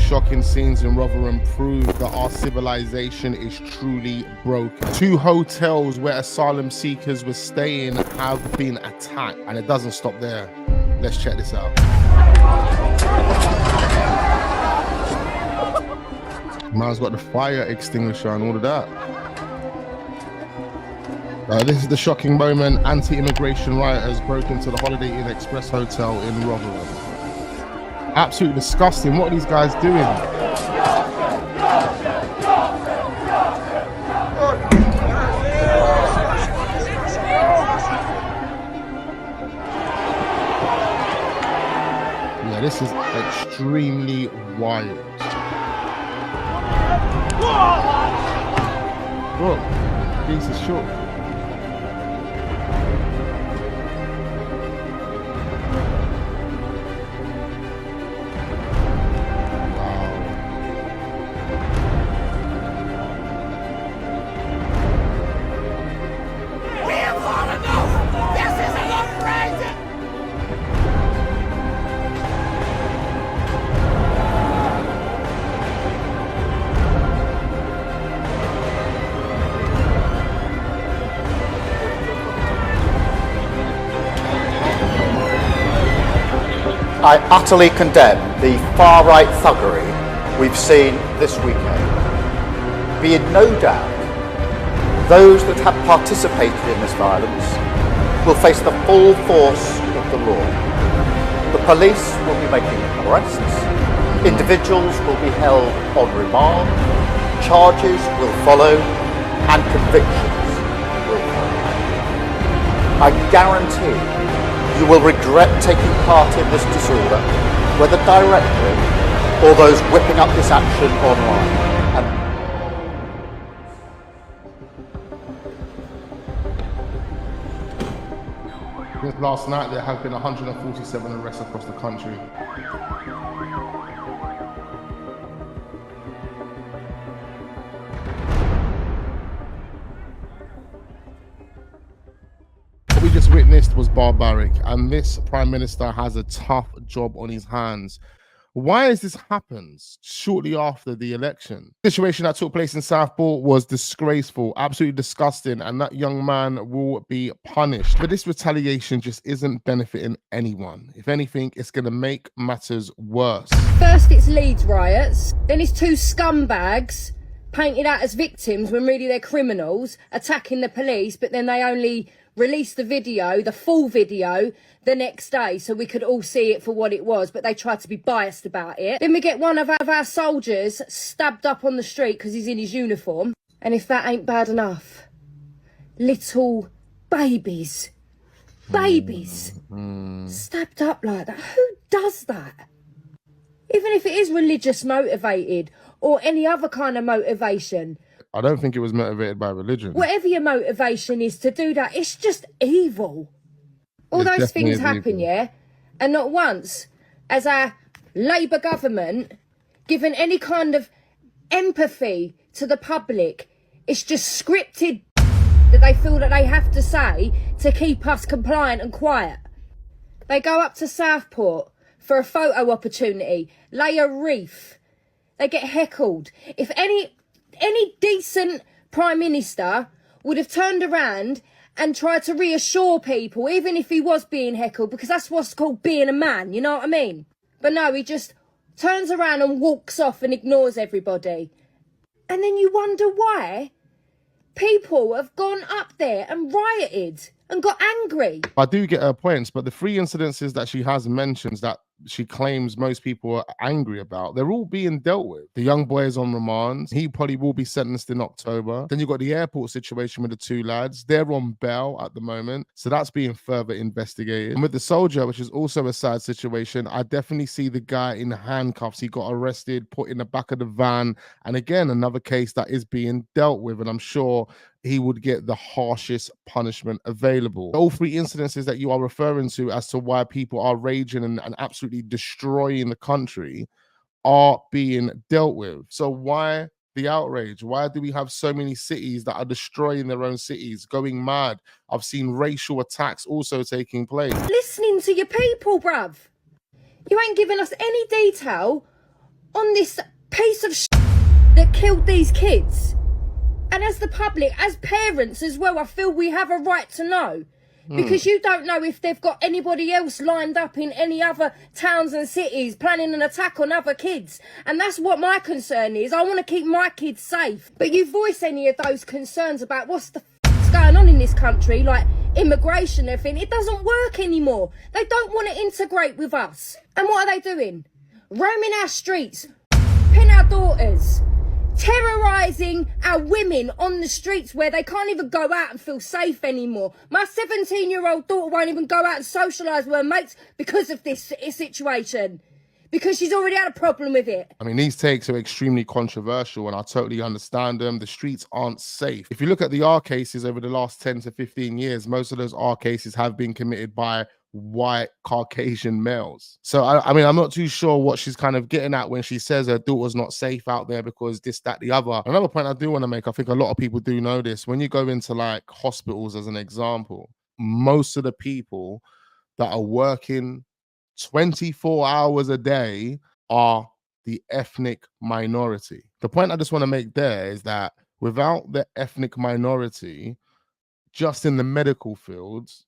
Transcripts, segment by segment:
shocking scenes in Rotherham prove that our civilization is truly broken. 2 hotels where asylum seekers were staying have been attacked, and it doesn't stop there. Let's check this out. Man's got the fire extinguisher and all of that. This is the shocking moment. Anti-immigration rioters broke into the Holiday Inn Express Hotel in Rotherham. Absolutely disgusting. What are these guys doing? Yeah, this is extremely wild. Look, piece of short. I utterly condemn the far-right thuggery we've seen this weekend. Be in no doubt, those that have participated in this violence will face the full force of the law. The police will be making arrests, individuals will be held on remand, charges will follow, and convictions will follow. I guarantee you will regret taking part in this disorder, whether directly or those whipping up this action online. Since last night, there have been 147 arrests across the country. What we just witnessed was barbaric, and this Prime Minister has a tough job on his hands. Why has this happened shortly after the election? The situation that took place in Southport was disgraceful, absolutely disgusting, and that young man will be punished. But this retaliation just isn't benefiting anyone. If anything, it's going to make matters worse. First it's Leeds riots, then it's 2 scumbags painted out as victims when really they're criminals, attacking the police, but then they only released the video, the full video, the next day so we could all see it for what it was, but they tried to be biased about it. Then we get one of our soldiers stabbed up on the street because he's in his uniform. And if that ain't bad enough, little babies stabbed up like that. Who does that? Even if it is religious motivated or any other kind of motivation. I don't think it was motivated by religion. Whatever your motivation is to do that, it's just evil. All those things happen, yeah? And not once has our Labour government given any kind of empathy to the public. It's just scripted that they feel that they have to say to keep us compliant and quiet. They go up to Southport for a photo opportunity, lay a wreath. They get heckled. If any decent Prime Minister would have turned around and tried to reassure people, even if he was being heckled, because that's what's called being a man, you know what I mean? But no, he just turns around and walks off and ignores everybody. And then you wonder why people have gone up there and rioted and got angry. I do get her points, but the 3 incidences that she has mentioned that she claims most people are angry about, they're all being dealt with. The young boy is on remand. He probably will be sentenced in October. Then you've got the airport situation with the 2 lads. They're on bail at the moment, so that's being further investigated. And with the soldier, which is also a sad situation, I definitely see the guy in handcuffs. He got arrested, put in the back of the van, and again, another case that is being dealt with, and I'm sure he would get the harshest punishment available. All 3 incidences that you are referring to as to why people are raging and absolutely destroying the country are being dealt with. So why the outrage? Why do we have so many cities that are destroying their own cities, going mad? I've seen racial attacks also taking place. Listening to your people, bruv. You ain't giving us any detail on this piece of that killed these kids. And as the public, as parents as well, I feel we have a right to know. Because you don't know if they've got anybody else lined up in any other towns and cities planning an attack on other kids. And that's what my concern is. I want to keep my kids safe. But you voice any of those concerns about what's the going on in this country, like immigration and everything, it doesn't work anymore. They don't want to integrate with us. And what are they doing? Roaming our streets, pin our daughters, terrorising our women on the streets where they can't even go out and feel safe anymore. My 17-year-old daughter won't even go out and socialise with her mates because of this situation. Because she's already had a problem with it. I mean, these takes are extremely controversial and I totally understand them. The streets aren't safe. If you look at the R cases over the last 10 to 15 years, most of those R cases have been committed by white Caucasian males. So, I mean, I'm not too sure what she's kind of getting at when she says her daughter's not safe out there because this, that, the other. Another point I do want to make, I think a lot of people do know this. When you go into like hospitals as an example, most of the people that are working 24 hours a day are the ethnic minority. The point I just want to make there is that without the ethnic minority, just in the medical fields,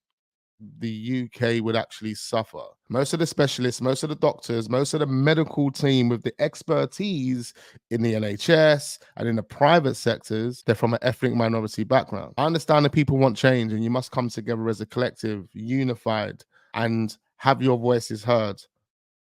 the UK would actually suffer. Most of the specialists, most of the doctors, most of the medical team with the expertise in the NHS and in the private sectors, they're from an ethnic minority background. I understand that people want change and you must come together as a collective, unified, and have your voices heard,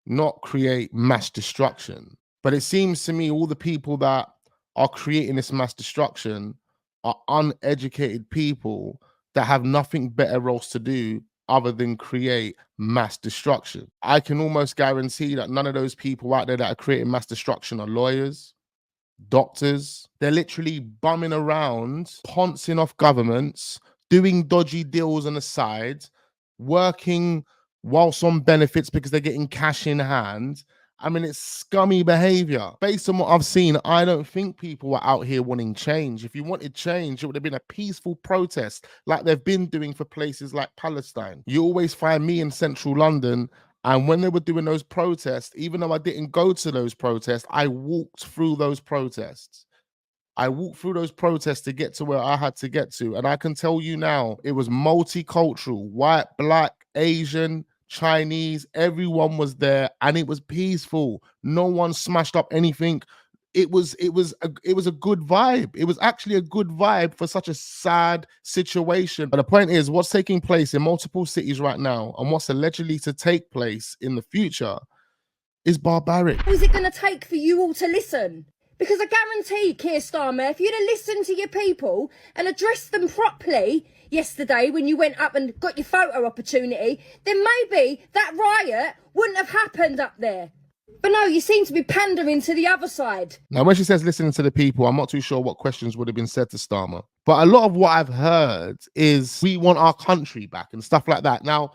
not create mass destruction. But it seems to me all the people that are creating this mass destruction are uneducated people that have nothing better else to do other than create mass destruction. I can almost guarantee that none of those people out there that are creating mass destruction are lawyers, doctors. They're literally bumming around, pouncing off governments, doing dodgy deals on the side, working whilst on benefits because they're getting cash in hand. I mean, it's scummy behavior. Based on what I've seen, I don't think people were out here wanting change. If you wanted change, it would have been a peaceful protest like they've been doing for places like Palestine. You always find me in central London, and when they were doing those protests, even though I didn't go to those protests, I walked through those protests. I walked through those protests to get to where I had to get to. And I can tell you now, it was multicultural, white, black, Asian, Chinese, everyone was there and it was peaceful. No one smashed up anything. It was a good vibe. It was actually a good vibe for such a sad situation. But the point is, what's taking place in multiple cities right now and what's allegedly to take place in the future is barbaric. What is it going to take for you all to listen? Because I guarantee, Keir Starmer, if you'd have listened to your people and addressed them properly yesterday when you went up and got your photo opportunity, then maybe that riot wouldn't have happened up there. But no, you seem to be pandering to the other side. Now, when she says listening to the people, I'm not too sure what questions would have been said to Starmer. But a lot of what I've heard is we want our country back and stuff like that. Now,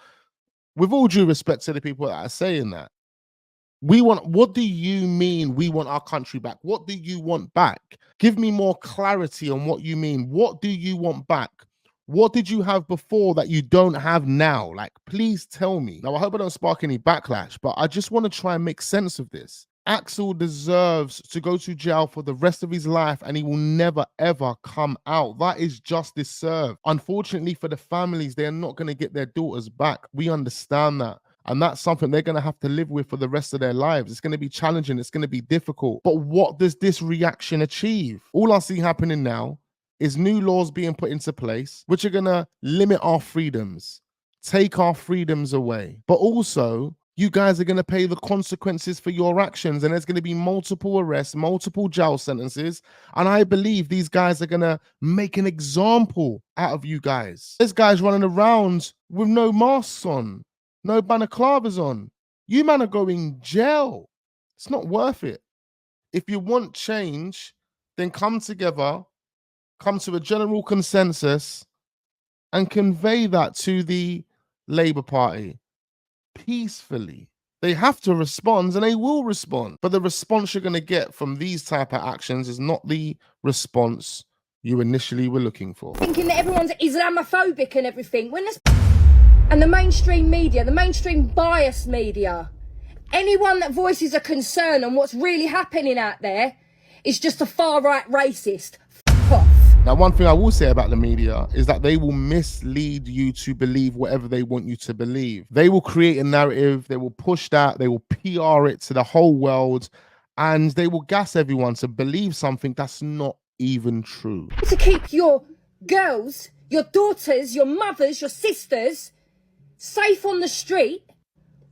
with all due respect to the people that are saying that, what do you mean we want our country back? What do you want back? Give me more clarity on what you mean. What do you want back? What did you have before that you don't have now? Like, please tell me. Now, I hope I don't spark any backlash, but I just want to try and make sense of this. Axel deserves to go to jail for the rest of his life and he will never, ever come out. That is justice served. Unfortunately for the families, they're not going to get their daughters back. We understand that. And that's something they're going to have to live with for the rest of their lives. It's going to be challenging. It's going to be difficult. But what does this reaction achieve? All I see happening now is new laws being put into place, which are going to limit our freedoms, take our freedoms away. But also, you guys are going to pay the consequences for your actions. And there's going to be multiple arrests, multiple jail sentences. And I believe these guys are going to make an example out of you guys. There's guys running around with no masks on. No balaclavas on. You man are going jail. It's not worth it. If you want change, then come together, come to a general consensus and convey that to the Labour Party peacefully. They have to respond and they will respond. But the response you're going to get from these type of actions is not the response you initially were looking for. Thinking that everyone's Islamophobic and everything. When there's and the mainstream media, the mainstream biased media, Anyone that voices a concern on what's really happening out there is just a far-right racist. F off. Now, one thing I will say about the media is that they will mislead you to believe whatever they want you to believe. They will create a narrative, they will push that, they will PR it to the whole world, and they will gas everyone to believe something that's not even true. To keep your girls, your daughters, your mothers, your sisters safe on the street,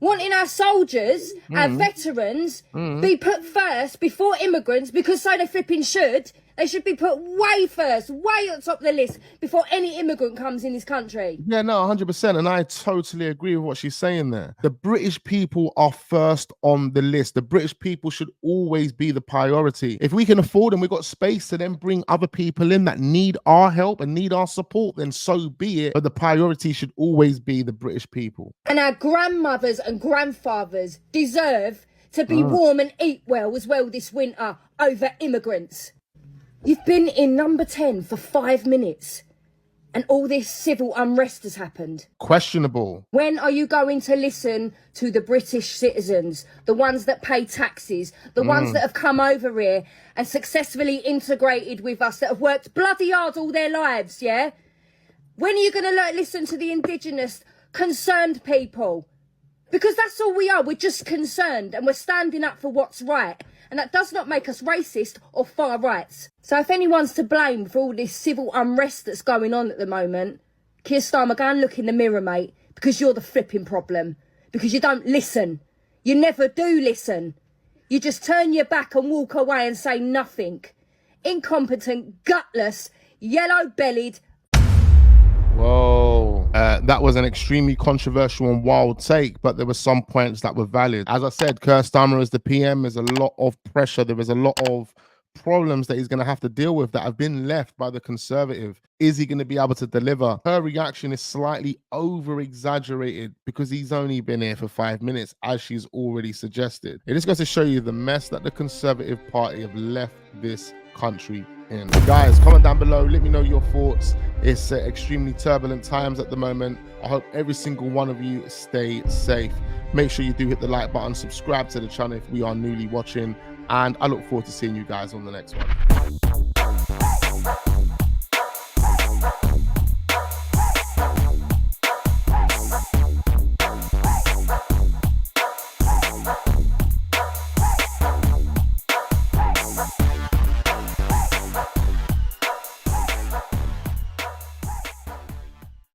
wanting our soldiers, our veterans, be put first before immigrants, because so they flipping should. They should be put way first, way on top of the list before any immigrant comes in this country. Yeah, no, 100%. And I totally agree with what she's saying there. The British people are first on the list. The British people should always be the priority. If we can afford and we've got space to then bring other people in that need our help and need our support, then so be it. But the priority should always be the British people. And our grandmothers and grandfathers deserve to be warm and eat well as well this winter over immigrants. You've been in number 10 for 5 minutes and all this civil unrest has happened. Questionable. When are you going to listen to the British citizens, the ones that pay taxes, the ones that have come over here and successfully integrated with us, that have worked bloody hard all their lives, yeah? When are you going to listen to the indigenous concerned people? Because that's all we are. We're just concerned and we're standing up for what's right. And that does not make us racist or far right. So if anyone's to blame for all this civil unrest that's going on at the moment, Keir Starmer, go and look in the mirror, mate, because you're the flipping problem. Because you don't listen. You never do listen. You just turn your back and walk away and say nothing. Incompetent, gutless, yellow-bellied. Whoa. That was an extremely controversial and wild take, but there were some points that were valid. As I said, Keir Starmer as the PM, there's a lot of pressure. There is a lot of problems that he's going to have to deal with that have been left by the Conservative. Is he going to be able to deliver? Her reaction is slightly over-exaggerated because he's only been here for 5 minutes, as she's already suggested. It just goes to show you the mess that the Conservative Party have left this country in. Guys, comment down below, let me know your thoughts. It's extremely turbulent times at the moment. I hope every single one of you stay safe. Make sure you do hit the like button, subscribe to the channel if we are newly watching, and I look forward to seeing you guys on the next one.